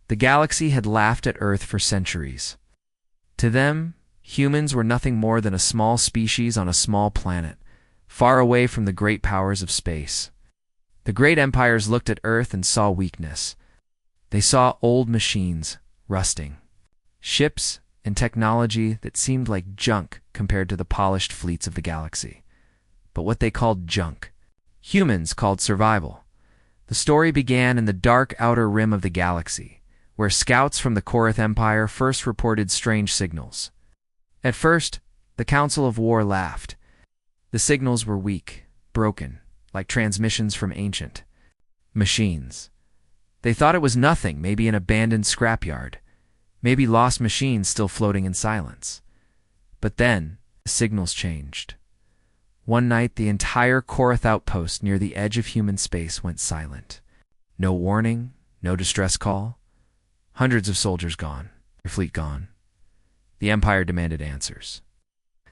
The galaxy had laughed at Earth for centuries. To them, humans were nothing more than a small species on a small planet, far away from the great powers of space. The great empires looked at Earth and saw weakness. They saw old machines, rusting, ships and technology that seemed like junk compared to the polished fleets of the galaxy. But what they called junk, humans called survival. The story began in the dark outer rim of the galaxy, where scouts from the Korath Empire first reported strange signals. At first, the Council of War laughed. The signals were weak, broken, like transmissions from ancient machines. They thought it was nothing, maybe an abandoned scrapyard, maybe lost machines still floating in silence. But then, the signals changed. One night, the entire Korath outpost near the edge of human space went silent. No warning, no distress call. Hundreds of soldiers gone, their fleet gone. The Empire demanded answers.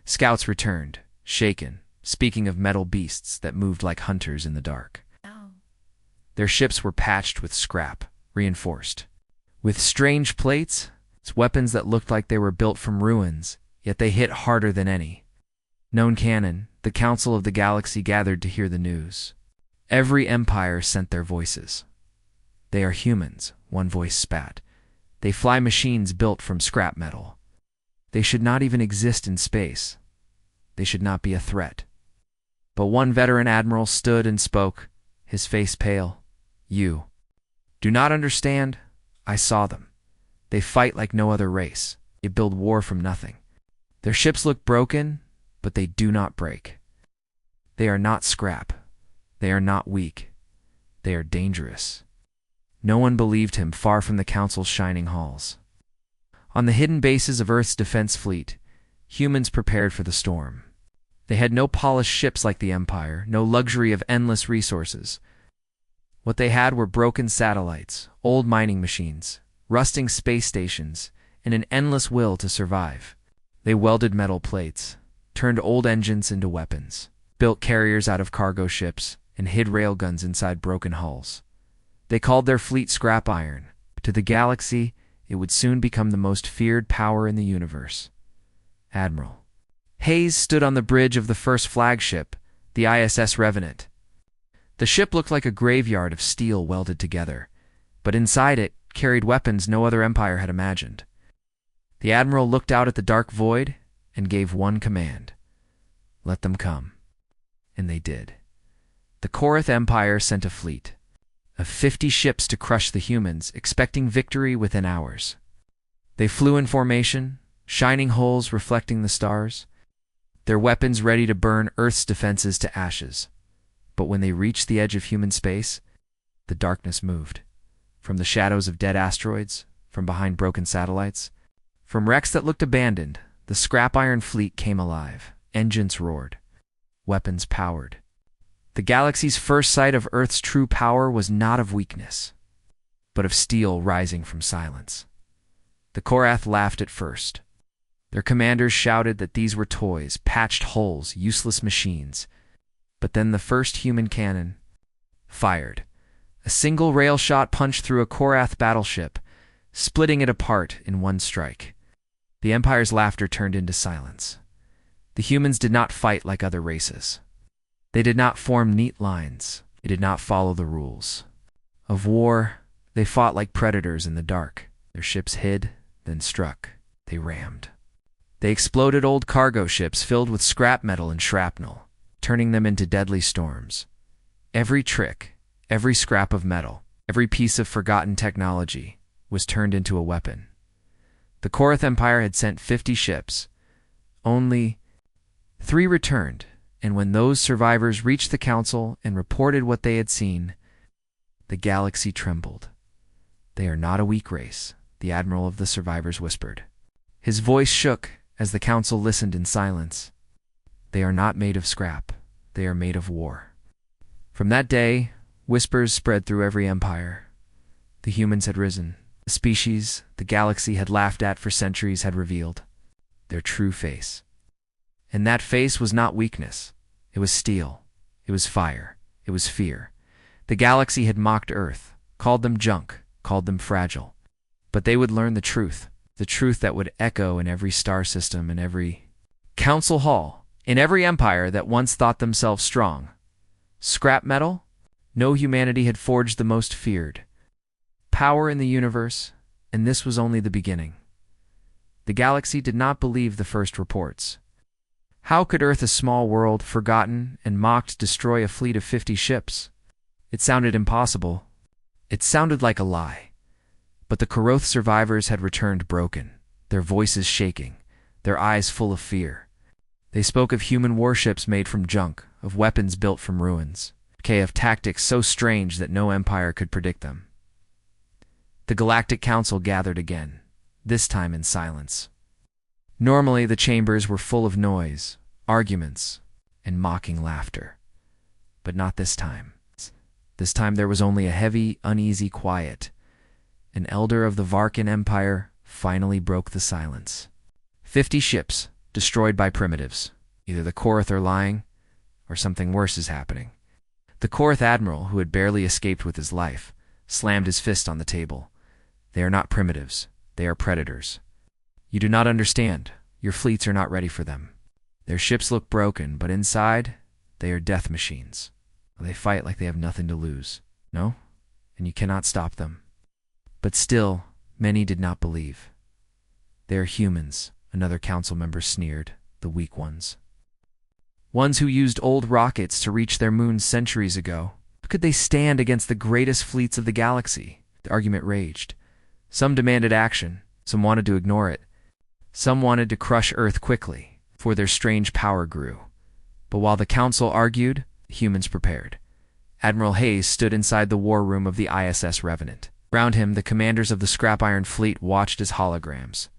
Scouts returned, shaken, speaking of metal beasts that moved like hunters in the dark. Their ships were patched with scrap, reinforced. With strange plates, weapons that looked like they were built from ruins, yet they hit harder than any known cannon. The Council of the Galaxy gathered to hear the news. Every empire sent their voices. They are humans, one voice spat. They fly machines built from scrap metal. They should not even exist in space. They should not be a threat. But one veteran admiral stood and spoke, his face pale. You do not understand. I saw them. They fight like no other race. They build war from nothing. Their ships look broken, but they do not break. They are not scrap. They are not weak. They are dangerous. No one believed him far from the Council's shining halls. On the hidden bases of Earth's defense fleet, humans prepared for the storm. They had no polished ships like the Empire, no luxury of endless resources. What they had were broken satellites, old mining machines, rusting space stations, and an endless will to survive. They welded metal plates, turned old engines into weapons, built carriers out of cargo ships, and hid railguns inside broken hulls. They called their fleet scrap iron. To the galaxy, it would soon become the most feared power in the universe. Admiral Hayes stood on the bridge of the first flagship, the ISS Revenant. The ship looked like a graveyard of steel welded together, but inside it carried weapons no other empire had imagined. The admiral looked out at the dark void and gave one command. Let them come. And they did. The Korath Empire sent a fleet of 50 ships to crush the humans, expecting victory within hours. They flew in formation, shining hulls reflecting the stars, their weapons ready to burn Earth's defenses to ashes. But when they reached the edge of human space, the darkness moved. From the shadows of dead asteroids, from behind broken satellites, from wrecks that looked abandoned, the scrap iron fleet came alive. Engines roared. Weapons powered. The galaxy's first sight of Earth's true power was not of weakness, but of steel rising from silence. The Korath laughed at first. Their commanders shouted that these were toys, patched hulls, useless machines. But then the first human cannon fired. A single rail shot punched through a Korath battleship, splitting it apart in one strike. The Empire's laughter turned into silence. The humans did not fight like other races. They did not form neat lines. They did not follow the rules of war. They fought like predators in the dark. Their ships hid, then struck. They rammed. They exploded old cargo ships filled with scrap metal and shrapnel, turning them into deadly storms. Every trick, every scrap of metal, every piece of forgotten technology was turned into a weapon. The Korath Empire had sent 50 ships. Only 3 returned, and when those survivors reached the Council and reported what they had seen, the galaxy trembled. They are not a weak race, the Admiral of the survivors whispered. His voice shook as the Council listened in silence. They are not made of scrap. They are made of war. From that day, whispers spread through every empire. The humans had risen. The species the galaxy had laughed at for centuries had revealed their true face. And that face was not weakness. It was steel. It was fire. It was fear. The galaxy had mocked Earth, called them junk, called them fragile. But they would learn the truth that would echo in every star system, in every council hall, in every empire that once thought themselves strong. Scrap metal? No, humanity had forged the most feared power in the universe, and this was only the beginning. The galaxy did not believe the first reports. How could Earth, a small world, forgotten and mocked, destroy a fleet of 50 ships? It sounded impossible. It sounded like a lie. But the Koroth survivors had returned broken, their voices shaking, their eyes full of fear. They spoke of human warships made from junk, of weapons built from ruins, of tactics so strange that no empire could predict them. The Galactic Council gathered again, this time in silence. Normally, the chambers were full of noise, arguments, and mocking laughter. But not this time. This time there was only a heavy, uneasy quiet. An elder of the Varkan Empire finally broke the silence. 50 ships, destroyed by primitives. Either the Koroth are lying, or something worse is happening. The Koroth admiral, who had barely escaped with his life, slammed his fist on the table. They are not primitives. They are predators. You do not understand. Your fleets are not ready for them. Their ships look broken, but inside, they are death machines. They fight like they have nothing to lose. No? And you cannot stop them. But still, many did not believe. They are humans, another council member sneered, the weak ones. Ones who used old rockets to reach their moons centuries ago. How could they stand against the greatest fleets of the galaxy? The argument raged. Some demanded action, some wanted to ignore it. Some wanted to crush Earth quickly, for their strange power grew. But while the council argued, the humans prepared. Admiral Hayes stood inside the war room of the ISS Revenant. Around him, the commanders of the Scrap Iron Fleet watched as holograms.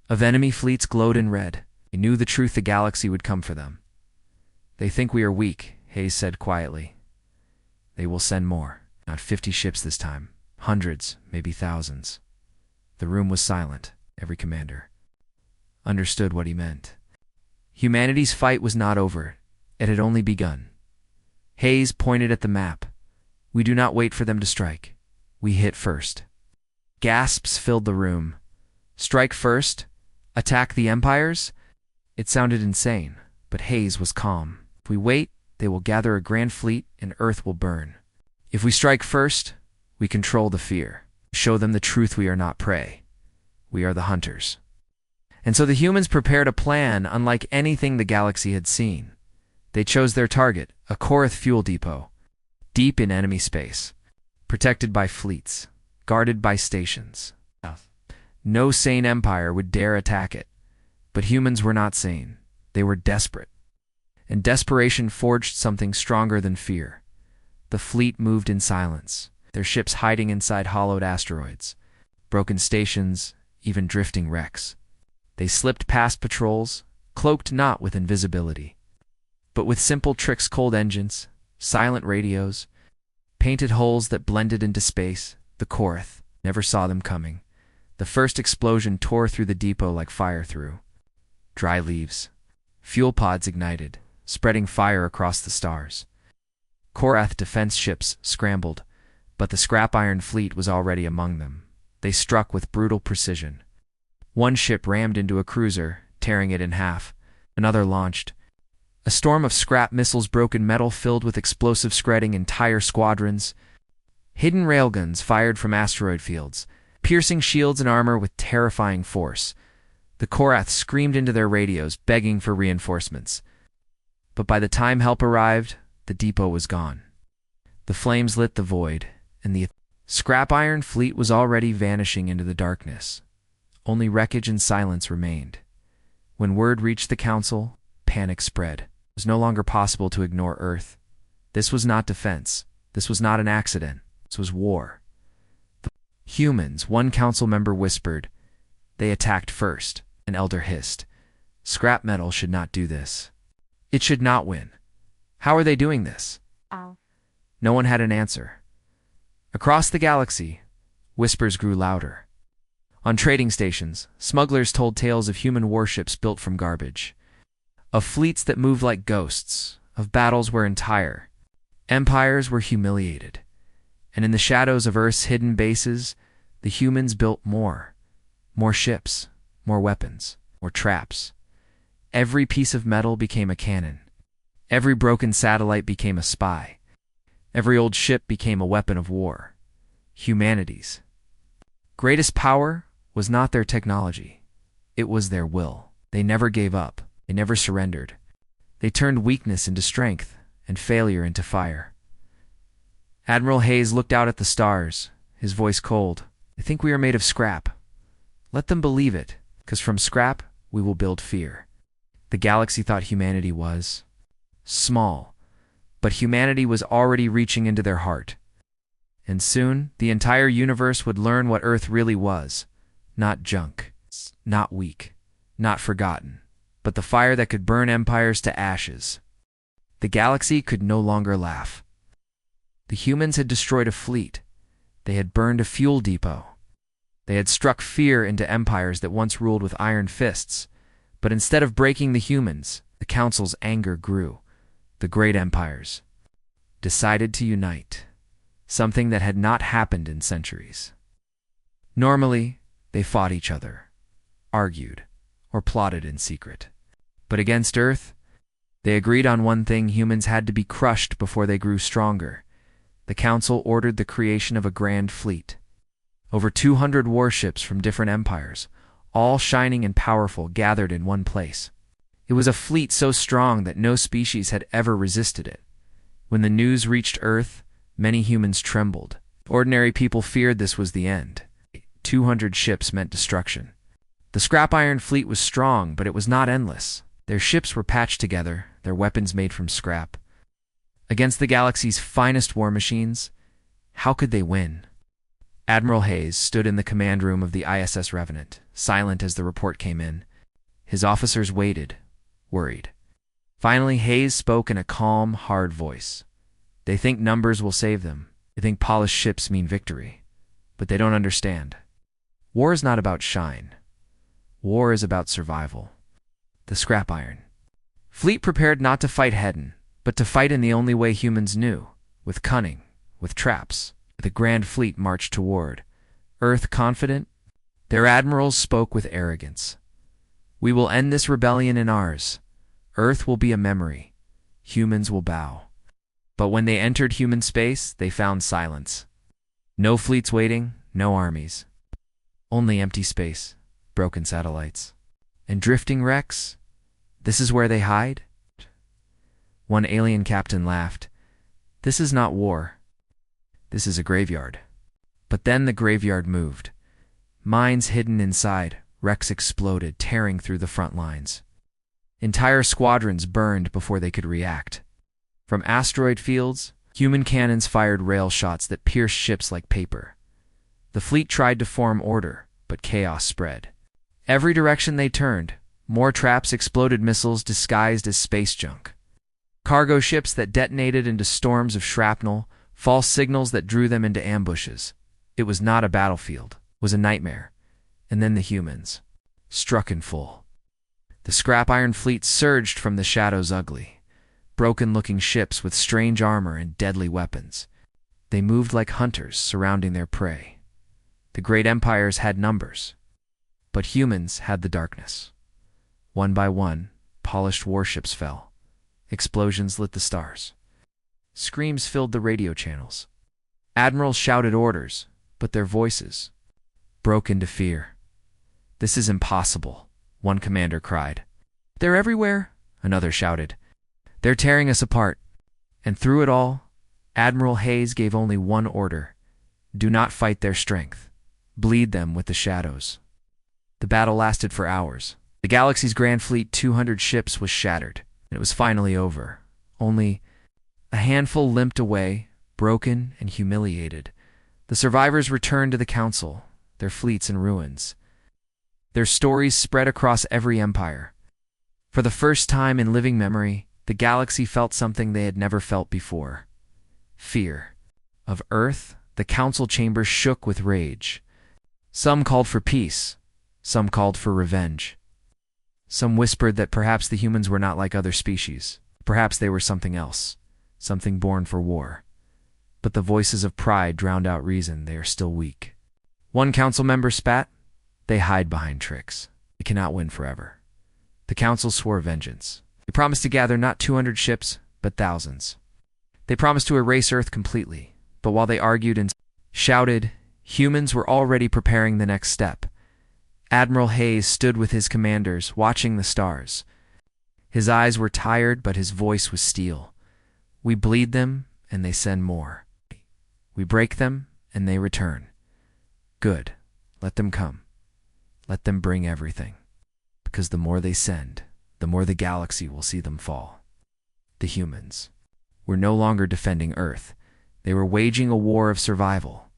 Of enemy fleets glowed in red. They knew the truth, the galaxy would come for them. They think we are weak, Hayes said quietly. They will send more. Not 50 ships this time. Hundreds, maybe thousands. The room was silent. Every commander understood what he meant. Humanity's fight was not over. It had only begun. Hayes pointed at the map. We do not wait for them to strike. We hit first. Gasps filled the room. Strike first? Attack the empires? It sounded insane, but Hayes was calm. If we wait, they will gather a grand fleet and Earth will burn. If we strike first, we control the fear. Show them the truth, we are not prey. We are the hunters. And so the humans prepared a plan unlike anything the galaxy had seen. They chose their target, a Koroth fuel depot, deep in enemy space, protected by fleets, guarded by stations. No sane empire would dare attack it. But humans were not sane. They were desperate. And desperation forged something stronger than fear. The fleet moved in silence, their ships hiding inside hollowed asteroids, broken stations, even drifting wrecks. They slipped past patrols, cloaked not with invisibility, but with simple tricks: cold engines, silent radios, painted holes that blended into space. The Koroth never saw them coming. The first explosion tore through the depot like fire through dry leaves. Fuel pods ignited, spreading fire across the stars. Koroth defense ships scrambled, but the Scrap Iron Fleet was already among them. They struck with brutal precision. One ship rammed into a cruiser, tearing it in half. Another launched. A storm of scrap missiles, broken metal filled with explosive, spreading entire squadrons. Hidden railguns fired from asteroid fields, piercing shields and armor with terrifying force. The Koroth screamed into their radios, begging for reinforcements. But by the time help arrived, the depot was gone. The flames lit the void, and the Scrap Iron Fleet was already vanishing into the darkness. Only wreckage and silence remained. When word reached the council, panic spread. It was no longer possible to ignore Earth. This was not defense. This was not an accident. This was war. The humans, one council member whispered. They attacked first, an elder hissed. Scrap metal should not do this. It should not win. How are they doing this? No one had an answer. Across the galaxy, whispers grew louder. On trading stations, smugglers told tales of human warships built from garbage, of fleets that moved like ghosts, of battles where entire empires were humiliated. And in the shadows of Earth's hidden bases, The humans built more ships, more weapons, more traps. Every piece of metal became a cannon. Every broken satellite became a spy. Every old ship became a weapon of war. Humanity's greatest power was not their technology. It was their will. They never gave up. They never surrendered. They turned weakness into strength and failure into fire. Admiral Hayes looked out at the stars, his voice cold. "I think we are made of scrap. Let them believe it, 'cause from scrap we will build fear." The galaxy thought humanity was small, but humanity was already reaching into their heart. And soon, the entire universe would learn what Earth really was. Not junk, not weak, not forgotten, but the fire that could burn empires to ashes. The galaxy could no longer laugh. The humans had destroyed a fleet. They had burned a fuel depot. They had struck fear into empires that once ruled with iron fists. But instead of breaking the humans, the Council's anger grew. The great empires decided to unite, something that had not happened in centuries. Normally, they fought each other, argued, or plotted in secret. But against Earth, they agreed on one thing: humans had to be crushed before they grew stronger. The Council ordered the creation of a grand fleet. Over 200 warships from different empires, all shining and powerful, gathered in one place. It was a fleet so strong that no species had ever resisted it. When the news reached Earth, many humans trembled. Ordinary people feared this was the end. 200 ships meant destruction. The scrap iron fleet was strong, but it was not endless. Their ships were patched together, their weapons made from scrap. Against the galaxy's finest war machines, how could they win? Admiral Hayes stood in the command room of the ISS Revenant, silent as the report came in. His officers waited, worried. Finally, Hayes spoke in a calm, hard voice. "They think numbers will save them. They think polished ships mean victory. But they don't understand. War is not about shine. War is about survival." The scrap iron fleet prepared not to fight head-on, but to fight in the only way humans knew, with cunning, with traps. The grand fleet marched toward Earth confident. Their admirals spoke with arrogance. "We will end this rebellion in ours. Earth will be a memory. Humans will bow." But when they entered human space, they found silence. No fleets waiting, no armies. Only empty space, broken satellites, and drifting wrecks. "This is where they hide?" One alien captain laughed. "This is not war. This is a graveyard." But then the graveyard moved. Mines hidden inside, wrecks exploded, tearing through the front lines. Entire squadrons burned before they could react. From asteroid fields, human cannons fired rail shots that pierced ships like paper. The fleet tried to form order, but chaos spread. Every direction they turned, more traps, exploded missiles disguised as space junk. Cargo ships that detonated into storms of shrapnel, false signals that drew them into ambushes. It was not a battlefield, it was a nightmare. And then the humans struck in full. The scrap iron fleet surged from the shadows, ugly, broken-looking ships with strange armor and deadly weapons. They moved like hunters surrounding their prey. The great empires had numbers, but humans had the darkness. One by one, polished warships fell. Explosions lit the stars. Screams filled the radio channels. Admirals shouted orders, but their voices broke into fear. "This is impossible," one commander cried. "They're everywhere," another shouted. "They're tearing us apart." And through it all, Admiral Hayes gave only one order: do not fight their strength. Bleed them with the shadows. The battle lasted for hours. The galaxy's grand fleet, 200 ships, was shattered, and it was finally over. Only a handful limped away, broken and humiliated. The survivors returned to the Council, their fleets in ruins. Their stories spread across every empire. For the first time in living memory, the galaxy felt something they had never felt before: fear. Of Earth, the council chambers shook with rage. Some called for peace. Some called for revenge. Some whispered that perhaps the humans were not like other species. Perhaps they were something else, something born for war. But the voices of pride drowned out reason. They are still weak. One council member spat. They hide behind tricks. They cannot win forever. The council swore vengeance. They promised to gather not 200 ships, but thousands. They promised to erase Earth completely, but while they argued and shouted, humans were already preparing the next step. Admiral Hayes stood with his commanders, watching the stars. His eyes were tired, but his voice was steel. We bleed them, and they send more. We break them, and they return. Good. Let them come. Let them bring everything. Because the more they send, the more the galaxy will see them fall. The humans were no longer defending Earth. They were waging a war of survival.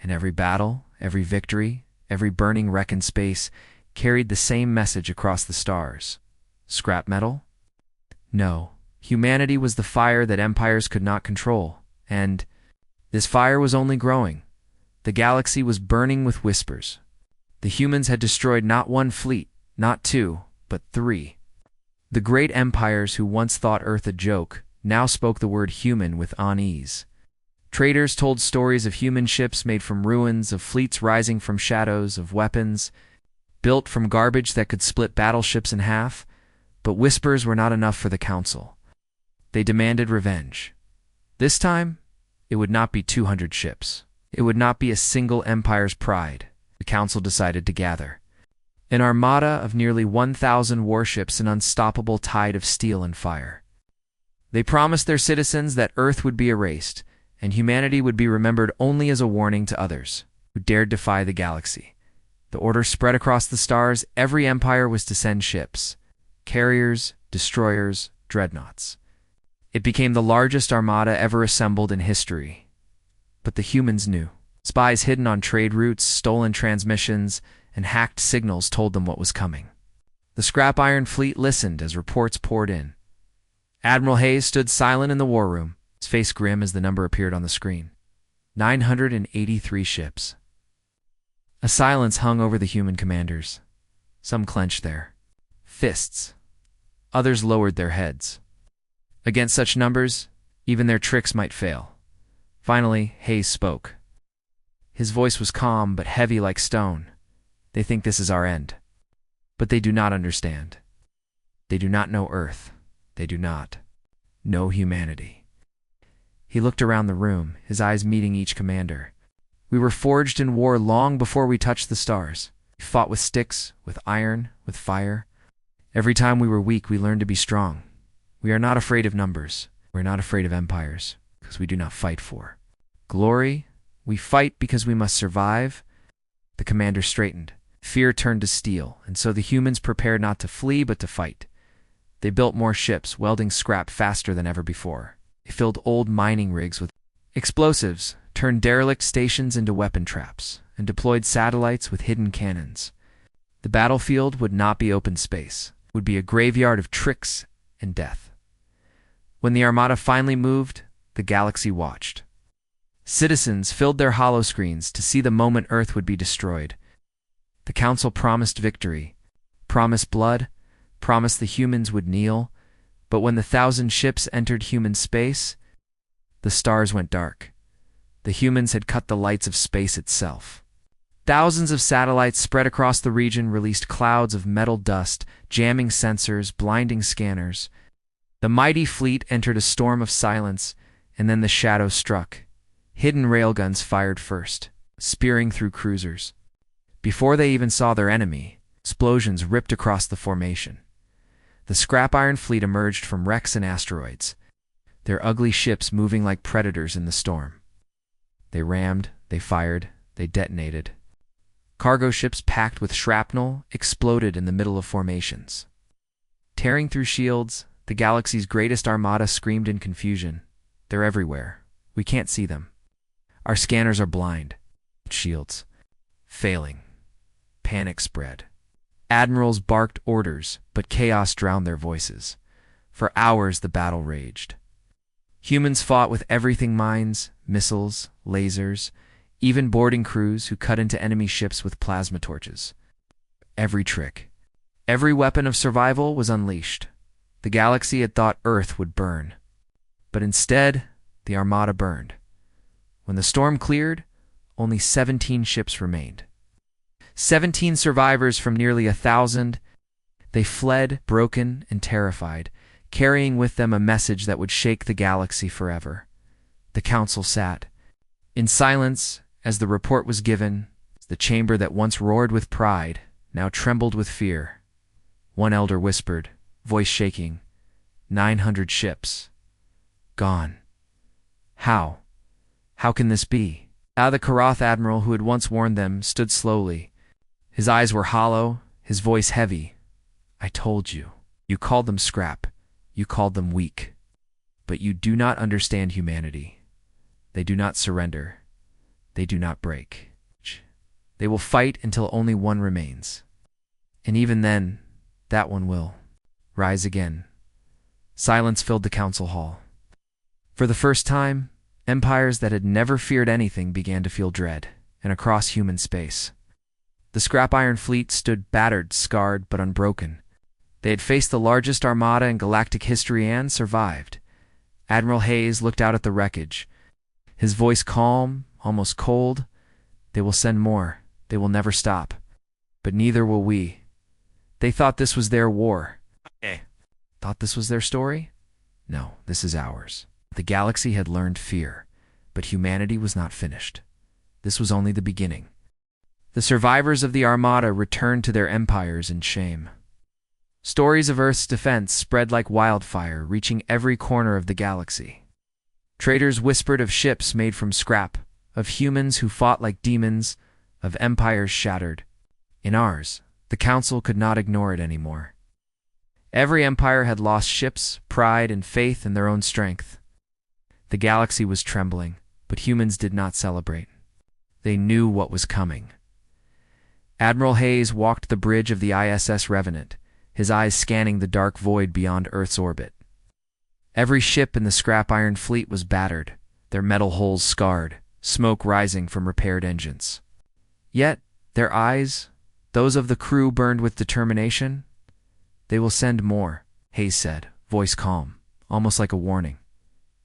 And every battle, every victory, every burning wreck in space carried the same message across the stars. Scrap metal? No. Humanity was the fire that empires could not control, and this fire was only growing. The galaxy was burning with whispers. The humans had destroyed not one fleet, not two, but 3. The great empires who once thought Earth a joke now spoke the word human with unease. Traders told stories of human ships made from ruins, of fleets rising from shadows, of weapons built from garbage that could split battleships in half. But whispers were not enough for the council. They demanded revenge. This time, it would not be 200 ships. It would not be a single empire's pride. The council decided to gather an armada of nearly 1,000 warships, an unstoppable tide of steel and fire. They promised their citizens that Earth would be erased, and humanity would be remembered only as a warning to others who dared defy the galaxy. The order spread across the stars. Every empire was to send ships. Carriers, destroyers, dreadnoughts. It became the largest armada ever assembled in history. But the humans knew. Spies hidden on trade routes, stolen transmissions, and hacked signals told them what was coming. The scrap iron fleet listened as reports poured in. Admiral Hayes stood silent in the war room, his face grim as the number appeared on the screen. 983 ships. A silence hung over the human commanders. Some clenched their fists. Others lowered their heads. Against such numbers, even their tricks might fail. Finally, Hayes spoke. His voice was calm but heavy like stone. They think this is our end. But they do not understand. They do not know Earth. They do not know humanity. He looked around the room, his eyes meeting each commander. We were forged in war long before we touched the stars. We fought with sticks, with iron, with fire. Every time we were weak, we learned to be strong. We are not afraid of numbers. We are not afraid of empires, because we do not fight for glory. We fight because we must survive. The commander straightened. Fear turned to steel, and so the humans prepared not to flee but to fight. They built more ships, welding scrap faster than ever before. They filled old mining rigs with explosives, turned derelict stations into weapon traps, and deployed satellites with hidden cannons. The battlefield would not be open space. It would be a graveyard of tricks and death. When the armada finally moved, the galaxy watched. Citizens filled their holoscreens to see the moment Earth would be destroyed. The council promised victory, promised blood, promised the humans would kneel, but when the 1,000 ships entered human space, the stars went dark. The humans had cut the lights of space itself. Thousands of satellites spread across the region released clouds of metal dust, jamming sensors, blinding scanners. The mighty fleet entered a storm of silence, and then the shadow struck. Hidden railguns fired first, spearing through cruisers. Before they even saw their enemy, explosions ripped across the formation. The scrap iron fleet emerged from wrecks and asteroids, their ugly ships moving like predators in the storm. They rammed, they fired, they detonated. Cargo ships packed with shrapnel exploded in the middle of formations. Tearing through shields, the galaxy's greatest armada screamed in confusion. They're everywhere. We can't see them. Our scanners are blind. Shields failing. Panic spread. Admirals barked orders, but chaos drowned their voices. For hours the battle raged. Humans fought with everything: mines, missiles, lasers, even boarding crews who cut into enemy ships with plasma torches. Every trick, every weapon of survival was unleashed. The galaxy had thought Earth would burn. But instead, the armada burned. When the storm cleared, only 17 ships remained. 17 survivors from nearly 1,000. They fled, broken and terrified, carrying with them a message that would shake the galaxy forever. The council sat in silence as the report was given. The chamber that once roared with pride now trembled with fear. One elder whispered, voice shaking, 900 ships. Gone. How? How can this be? The Karath admiral who had once warned them stood slowly. His eyes were hollow, his voice heavy. I told you. You called them scrap. You called them weak. But you do not understand humanity. They do not surrender. They do not break. They will fight until only one remains. And even then, that one will rise again. Silence filled the council hall. For the first time, empires that had never feared anything began to feel dread, and across human space. The scrap iron fleet stood battered, scarred, but unbroken. They had faced the largest armada in galactic history and survived. Admiral Hayes looked out at the wreckage, his voice calm, almost cold. They will send more. They will never stop. But neither will we. They thought this was their war. Thought this was their story? No, this is ours. The galaxy had learned fear, but humanity was not finished. This was only the beginning. The survivors of the Armada returned to their empires in shame. Stories of Earth's defense spread like wildfire, reaching every corner of the galaxy. Traders whispered of ships made from scrap, of humans who fought like demons, of empires shattered. In ours, the Council could not ignore it anymore. Every empire had lost ships, pride, and faith in their own strength. The galaxy was trembling, but humans did not celebrate. They knew what was coming. Admiral Hayes walked the bridge of the ISS Revenant, his eyes scanning the dark void beyond Earth's orbit. Every ship in the scrap iron fleet was battered, their metal hulls scarred, smoke rising from repaired engines. Yet, their eyes, those of the crew, burned with determination. They will send more, Hayes said, voice calm, almost like a warning.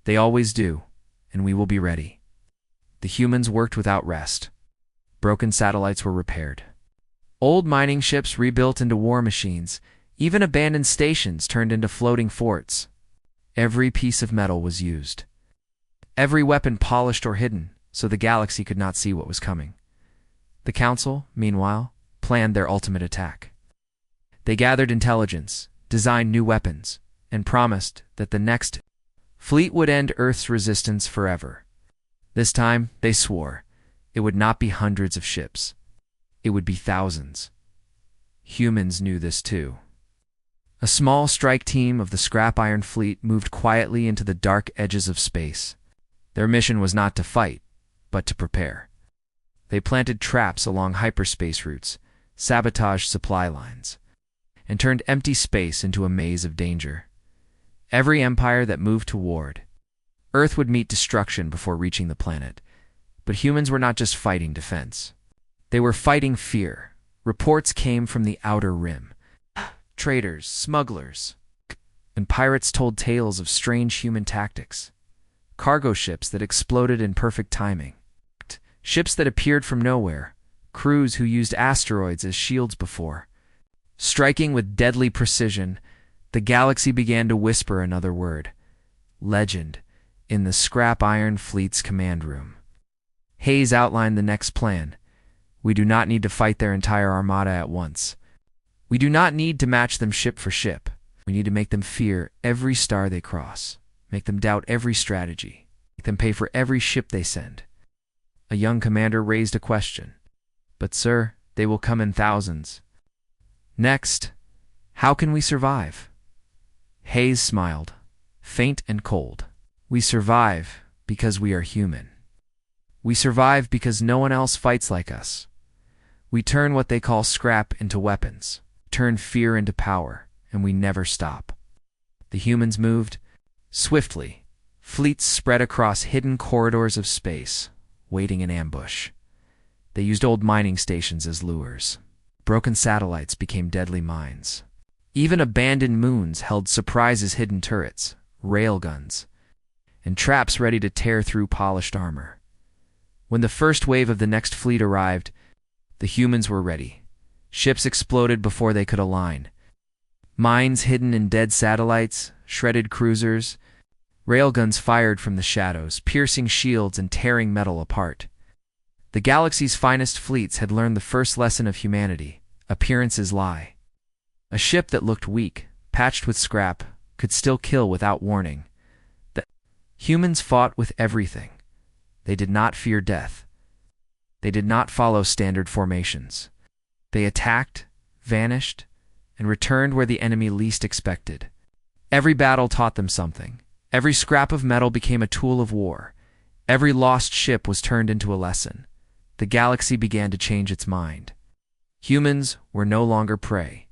They always do, and we will be ready. The humans worked without rest. Broken satellites were repaired. Old mining ships rebuilt into war machines, even abandoned stations turned into floating forts. Every piece of metal was used. Every weapon polished or hidden, so the galaxy could not see what was coming. The Council, meanwhile, planned their ultimate attack. They gathered intelligence, designed new weapons, and promised that the next fleet would end Earth's resistance forever. This time, they swore, it would not be hundreds of ships. It would be thousands. Humans knew this too. A small strike team of the scrap iron fleet moved quietly into the dark edges of space. Their mission was not to fight, but to prepare. They planted traps along hyperspace routes, sabotaged supply lines, and turned empty space into a maze of danger. Every empire that moved toward Earth would meet destruction before reaching the planet. But humans were not just fighting defense. They were fighting fear. Reports came from the outer rim. Traders, smugglers, and pirates told tales of strange human tactics. Cargo ships that exploded in perfect timing. Ships that appeared from nowhere. Crews who used asteroids as shields before. Striking with deadly precision, the galaxy began to whisper another word. Legend, in the scrap iron fleet's command room. Hayes outlined the next plan. We do not need to fight their entire armada at once. We do not need to match them ship for ship. We need to make them fear every star they cross, make them doubt every strategy, make them pay for every ship they send. A young commander raised a question. But sir, they will come in thousands. Next, how can we survive? Hayes smiled, faint and cold. We survive because we are human. We survive because no one else fights like us. We turn what they call scrap into weapons, turn fear into power, and we never stop. The humans moved swiftly. Fleets spread across hidden corridors of space, waiting in ambush. They used old mining stations as lures. Broken satellites became deadly mines. Even abandoned moons held surprises, hidden turrets, railguns, and traps ready to tear through polished armor. When the first wave of the next fleet arrived, the humans were ready. Ships exploded before they could align. Mines hidden in dead satellites, shredded cruisers, railguns fired from the shadows, piercing shields and tearing metal apart. The galaxy's finest fleets had learned the first lesson of humanity: appearances lie. A ship that looked weak, patched with scrap, could still kill without warning. The humans fought with everything. They did not fear death. They did not follow standard formations. They attacked, vanished, and returned where the enemy least expected. Every battle taught them something. Every scrap of metal became a tool of war. Every lost ship was turned into a lesson. The galaxy began to change its mind. Humans were no longer prey.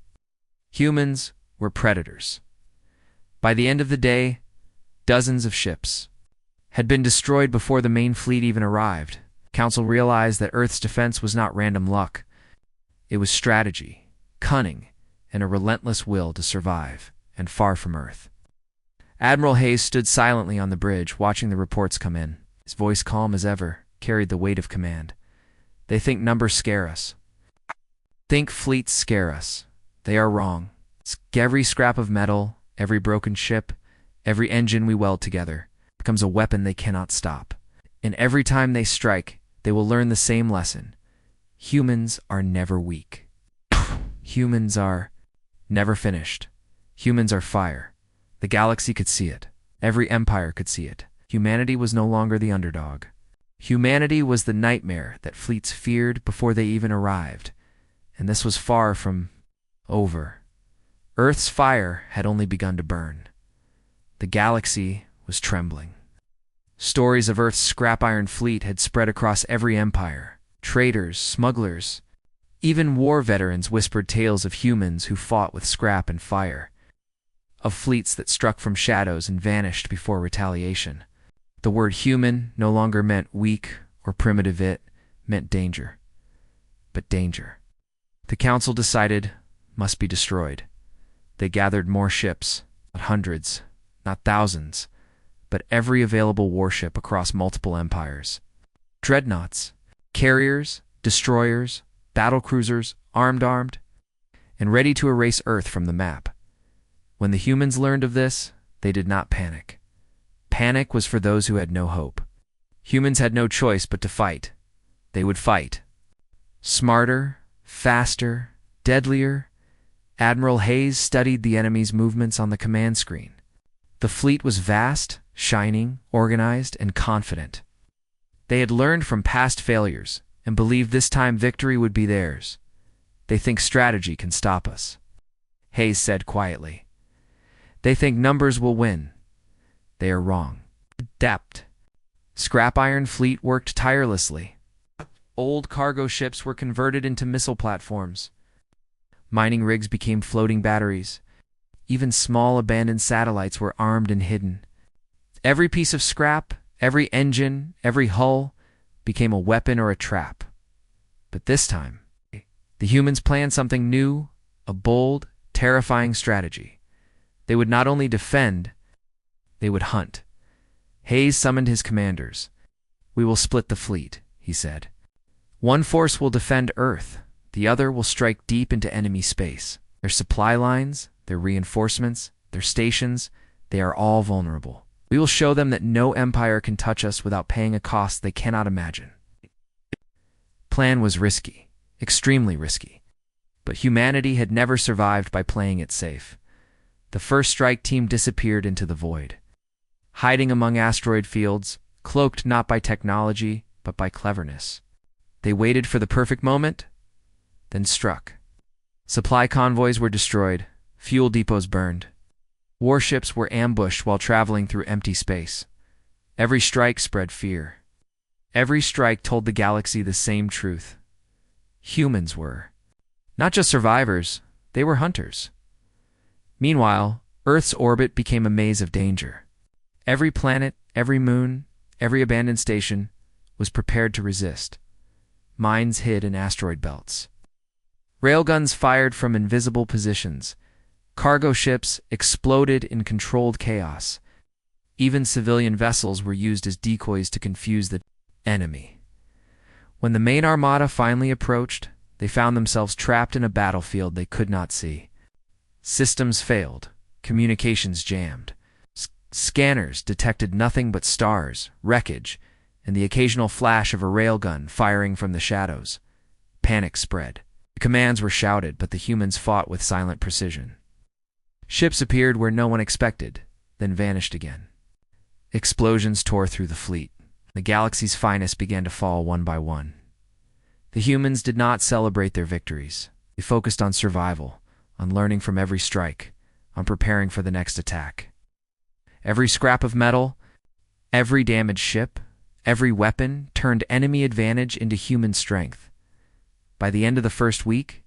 Humans were predators. By the end of the day, dozens of ships had been destroyed before the main fleet even arrived. Council realized that Earth's defense was not random luck. It was strategy, cunning, and a relentless will to survive, and far from Earth. Admiral Hayes stood silently on the bridge, watching the reports come in. His voice, calm as ever, carried the weight of command. They think numbers scare us. Think fleets scare us. They are wrong. Every scrap of metal, every broken ship, every engine we weld together becomes a weapon they cannot stop. And every time they strike, they will learn the same lesson. Humans are never weak. Humans are never finished. Humans are fire. The galaxy could see it. Every empire could see it. Humanity was no longer the underdog. Humanity was the nightmare that fleets feared before they even arrived. And this was far from over. Earth's fire had only begun to burn. The galaxy was trembling. Stories of Earth's scrap iron fleet had spread across every empire. Traders, smugglers, even war veterans whispered tales of humans who fought with scrap and fire, of fleets that struck from shadows and vanished before retaliation. The word human no longer meant weak or primitive, it meant danger. But danger, the Council decided, must be destroyed. They gathered more ships, not hundreds, not thousands, but every available warship across multiple empires. Dreadnoughts, carriers, destroyers, battlecruisers, armed, and ready to erase Earth from the map. When the humans learned of this, they did not panic. Panic was for those who had no hope. Humans had no choice but to fight. They would fight. Smarter, faster, deadlier. Admiral Hayes studied the enemy's movements on the command screen. The fleet was vast, shining, organized, and confident. They had learned from past failures and believed this time victory would be theirs. They think strategy can stop us, Hayes said quietly. They think numbers will win. They are wrong. Adapt. Scrap iron fleet worked tirelessly. Old cargo ships were converted into missile platforms. Mining rigs became floating batteries. Even small abandoned satellites were armed and hidden. Every piece of scrap, every engine, every hull became a weapon or a trap. But this time, the humans planned something new, a bold, terrifying strategy. They would not only defend, they would hunt. Hayes summoned his commanders. We will split the fleet, he said. One force will defend Earth. The other will strike deep into enemy space. Their supply lines, their reinforcements, their stations, they are all vulnerable. We will show them that no empire can touch us without paying a cost they cannot imagine. Plan was risky, extremely risky. But humanity had never survived by playing it safe. The first strike team disappeared into the void, hiding among asteroid fields, cloaked not by technology, but by cleverness. They waited for the perfect moment, then struck. Supply convoys were destroyed, fuel depots burned. Warships were ambushed while traveling through empty space. Every strike spread fear. Every strike told the galaxy the same truth. Humans were not just survivors, they were hunters. Meanwhile, Earth's orbit became a maze of danger. Every planet, every moon, every abandoned station was prepared to resist. Mines hid in asteroid belts. Railguns fired from invisible positions. Cargo ships exploded in controlled chaos. Even civilian vessels were used as decoys to confuse the enemy. When the main armada finally approached, they found themselves trapped in a battlefield they could not see. Systems failed, communications jammed. Scanners detected nothing but stars, wreckage, and the occasional flash of a railgun firing from the shadows. Panic spread. The commands were shouted, but the humans fought with silent precision. Ships appeared where no one expected, then vanished again. Explosions tore through the fleet. The galaxy's finest began to fall one by one. The humans did not celebrate their victories. They focused on survival, on learning from every strike, on preparing for the next attack. Every scrap of metal, every damaged ship, every weapon turned enemy advantage into human strength. By the end of the first week,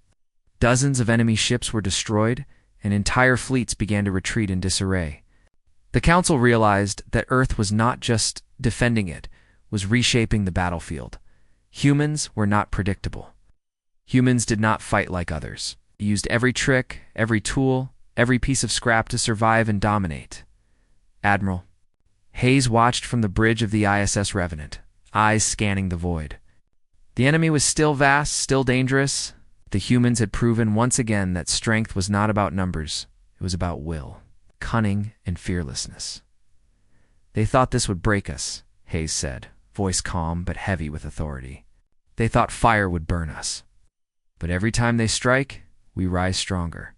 dozens of enemy ships were destroyed, and entire fleets began to retreat in disarray. The Council realized that Earth was not just defending it, was reshaping the battlefield. Humans were not predictable. Humans did not fight like others. They used every trick, every tool, every piece of scrap to survive and dominate. Admiral Hayes watched from the bridge of the ISS Revenant, eyes scanning the void. The enemy was still vast, still dangerous. The humans had proven once again that strength was not about numbers. It was about will, cunning, and fearlessness. They thought this would break us, Hayes said, voice calm but heavy with authority. They thought fire would burn us. But every time they strike, we rise stronger.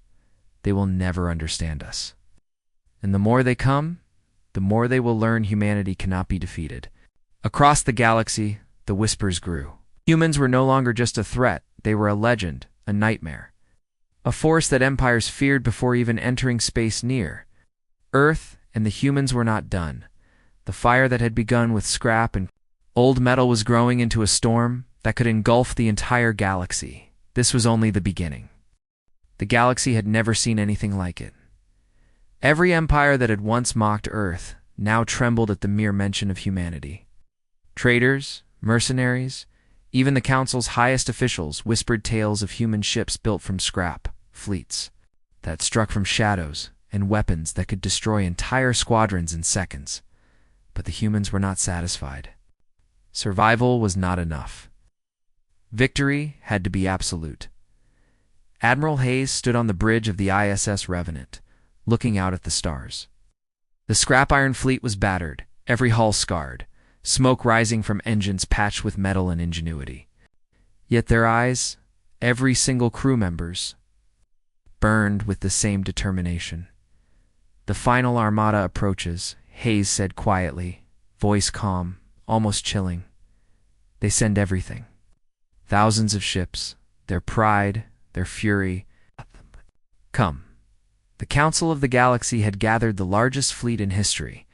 They will never understand us. And the more they come, the more they will learn humanity cannot be defeated. Across the galaxy, the whispers grew. Humans were no longer just a threat. They were a legend, a nightmare. A force that empires feared before even entering space near. Earth and the humans were not done. The fire that had begun with scrap and old metal was growing into a storm that could engulf the entire galaxy. This was only the beginning. The galaxy had never seen anything like it. Every empire that had once mocked Earth now trembled at the mere mention of humanity. Traders, mercenaries, even the Council's highest officials whispered tales of human ships built from scrap, fleets that struck from shadows, and weapons that could destroy entire squadrons in seconds. But the humans were not satisfied. Survival was not enough. Victory had to be absolute. Admiral Hayes stood on the bridge of the ISS Revenant, looking out at the stars. The scrap iron fleet was battered, every hull scarred, smoke rising from engines patched with metal and ingenuity. Yet their eyes, every single crew member's, burned with the same determination. The final armada approaches, Hayes said quietly, voice calm, almost chilling. They send everything. Thousands of ships, their pride, their fury. Come. The Council of the Galaxy had gathered the largest fleet in history.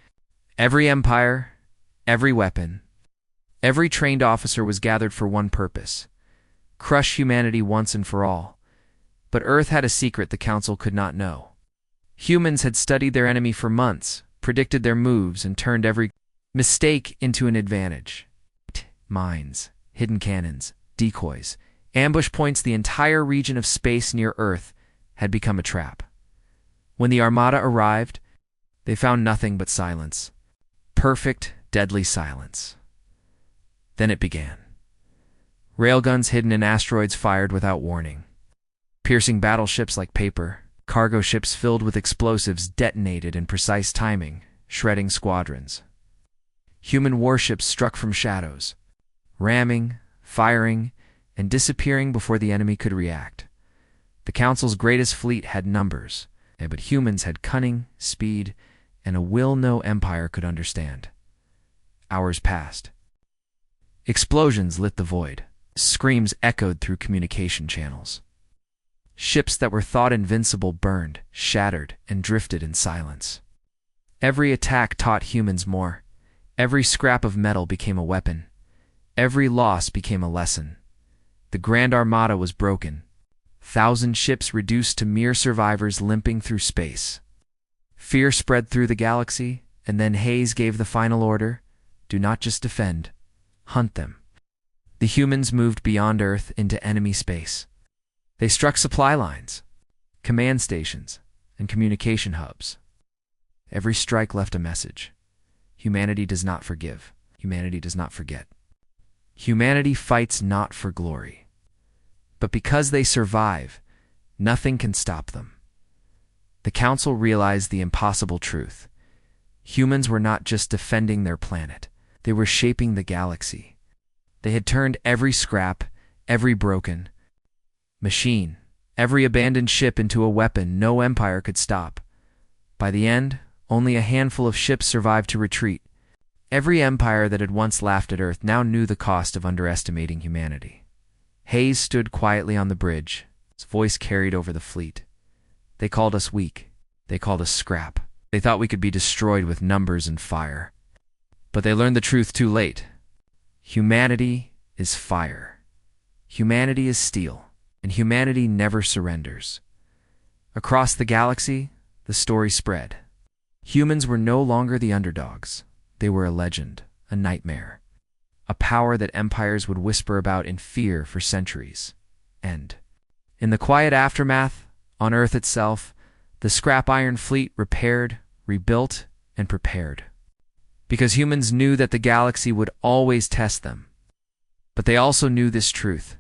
Every empire, every weapon, every trained officer was gathered for one purpose: crush humanity once and for all. But Earth had a secret the Council could not know. Humans had studied their enemy for months, predicted their moves, and turned every mistake into an advantage. Mines, hidden cannons, decoys, ambush points, the entire region of space near Earth had become a trap. When the Armada arrived, they found nothing but silence. Perfect, deadly silence. Then it began. Railguns hidden in asteroids fired without warning. Piercing battleships like paper, cargo ships filled with explosives detonated in precise timing, shredding squadrons. Human warships struck from shadows, ramming, firing, and disappearing before the enemy could react. The Council's greatest fleet had numbers, but humans had cunning, speed, and a will no empire could understand. Hours passed. Explosions lit the void. Screams echoed through communication channels. Ships that were thought invincible burned, shattered, and drifted in silence. Every attack taught humans more. Every scrap of metal became a weapon. Every loss became a lesson. The Grand Armada was broken. 1,000 ships reduced to mere survivors limping through space. Fear spread through the galaxy, and then Hayes gave the final order: do not just defend, hunt them. The humans moved beyond Earth into enemy space. They struck supply lines, command stations, and communication hubs. Every strike left a message. Humanity does not forgive. Humanity does not forget. Humanity fights not for glory, but because they survive, nothing can stop them. The Council realized the impossible truth. Humans were not just defending their planet, they were shaping the galaxy. They had turned every scrap, every broken machine, every abandoned ship into a weapon no empire could stop. By the end, only a handful of ships survived to retreat. Every empire that had once laughed at Earth now knew the cost of underestimating humanity. Hayes stood quietly on the bridge, his voice carried over the fleet. They called us weak. They called us scrap. They thought we could be destroyed with numbers and fire. But they learned the truth too late. Humanity is fire. Humanity is steel. And humanity never surrenders. Across the galaxy, the story spread. Humans were no longer the underdogs. They were a legend, a nightmare, a power that empires would whisper about in fear for centuries. And in the quiet aftermath, on Earth itself, the scrap iron fleet repaired, rebuilt, and prepared. Because humans knew that the galaxy would always test them. But they also knew this truth.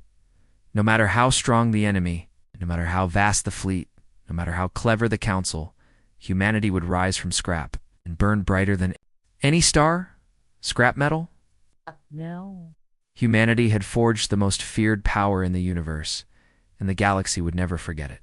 No matter how strong the enemy, no matter how vast the fleet, no matter how clever the council, humanity would rise from scrap and burn brighter than any star? Scrap metal? No. Humanity had forged the most feared power in the universe, and the galaxy would never forget it.